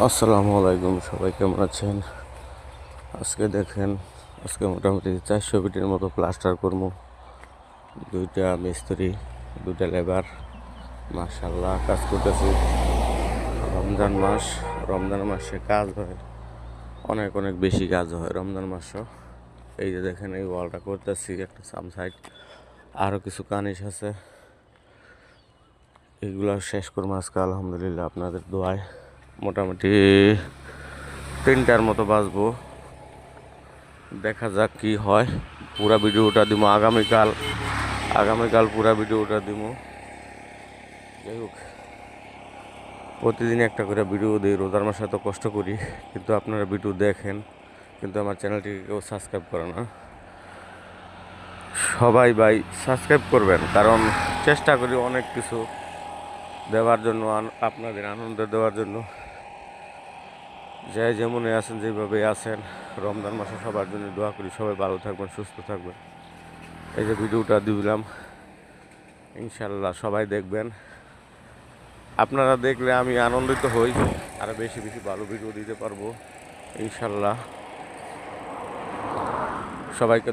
আসসালামু আলাইকুম, সবাই কেমন আছেন? আজকে দেখেন, আজকে মোটামুটি 400 ফিটের মতো প্লাস্টার করবো। 2টা মিস্ত্রি, 2টা লেবার, মাশাআল্লাহ কাজ করতেছি। রমজান মাস, রমজান মাসে কাজ হয় অনেক অনেক বেশি কাজ হয় রমজান মাসও। এই যে দেখেন, এই ওয়ালটা করতেছি একটা সাম সাইড, আরও কিছু কানিস আছে, এইগুলো শেষ করবো আজকে আলহামদুলিল্লাহ আপনাদের দোয়ায়। মোটামুটি 3টার মতো বাজবো, দেখা যাক কি হয়। পুরা ভিডিওটা দিব আগামীকাল পুরা ভিডিওটা দিব। যাই হোক, প্রতিদিন একটা করে ভিডিও দিই, রোজার মাসে এত কষ্ট করি, কিন্তু আপনারা ভিডিও দেখেন, কিন্তু আমার চ্যানেলটিকে কেউ সাবস্ক্রাইব করে না। সবাই ভাই সাবস্ক্রাইব করবেন, কারণ চেষ্টা করি অনেক কিছু দেওয়ার জন্য, আপনাদের আনন্দ দেওয়ার জন্য। যে যেমনই আছেন, যেভাবে আছেন, রমজান মাসে সবার জন্য দোয়া করি, সবাই ভালো থাকবেন, সুস্থ থাকবেন। এই যে ভিডিওটা দিলাম, ইনশাল্লাহ সবাই দেখবেন। আপনারা দেখলে আমি আনন্দিত হই, আরও বেশি বেশি ভালো ভিডিও দিতে পারবো ইনশাল্লাহ। সবাইকে